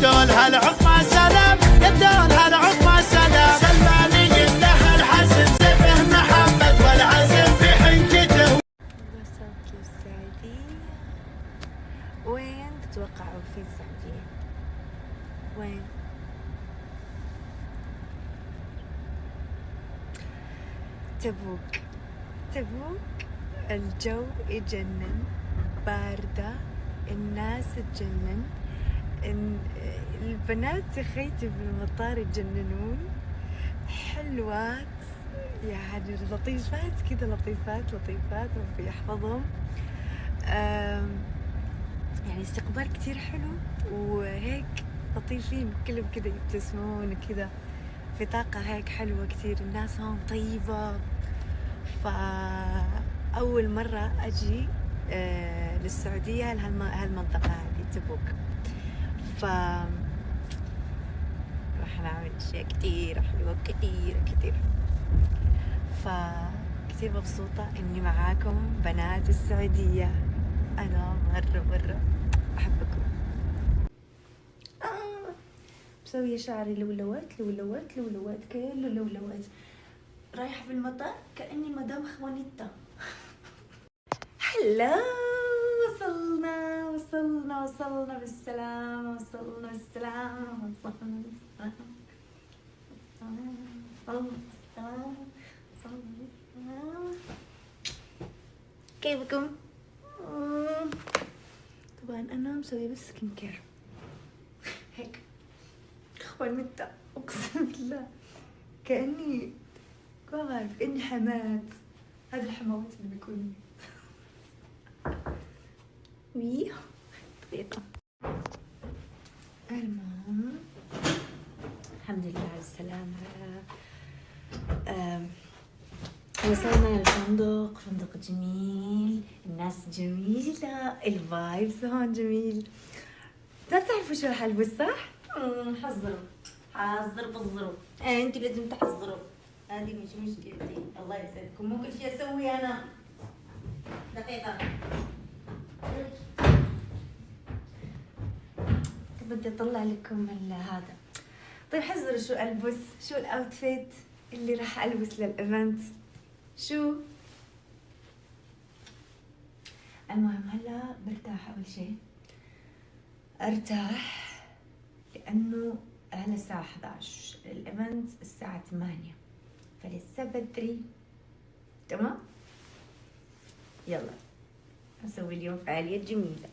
يبدون هالعقبة سلام، يبدون هالعقبة سلام. سلماني له الحسن سفه محمد والعزم في حنكته. وصلت للسعودية. وين تتوقعوا في السعودية؟ وين؟ تبوك. تبوك الجو يجنن، باردة، الناس تجنن، البنات تخيتي بالمطار يتجننون، حلوات يعني لطيفات كذا، لطيفات ربي يحفظهم. يعني استقبال كتير حلو وهيك لطيفين، كلهم كذا يبتسمون كذا، في طاقة هيك حلوة كتير، الناس هون طيبة. فأول مرة أجي للسعودية هالمنطقة هذه تبوك، راح نعمل أشياء كتير حلوة كتير. كتير مبسوطة إني معاكم بنات السعودية، أنا مرة أحبكم. مسوية شعري لولوات كله لولوات، رايحة في المطار كأني مدام خوانيتا. هلا، وصلنا بالسلامة، كيفكم؟ طبعا أنا مسوية بس سكين كير هيك خوانيتا، أقسم بالله كأني ما بعرف، كأني حماد. هذا الحماوات اللي بيكون ويه طريقة. المهم الحمد لله على السلامة. وصلنا الفندق، فندق جميل، الناس جميلة، الفايبس هون جميل. لا تعرفوا شو راح البس صح؟ حاضر انتوا لازم تحضروا، هذه مش مشكلتي. الله يسعدكم، مو كل شيء اسوي انا. دقيقة بدي اطلع لكم هذا. طيب حذروا شو البس، شو الاوتفيت اللي راح البس للايفنت. شو المهم هلا برتاح. اول شيء ارتاح لانه هلا الساعة 11، الايفنت الساعة 8، فلسه بدري. تمام، يلا اسوي اليوم فعاليات جميلة.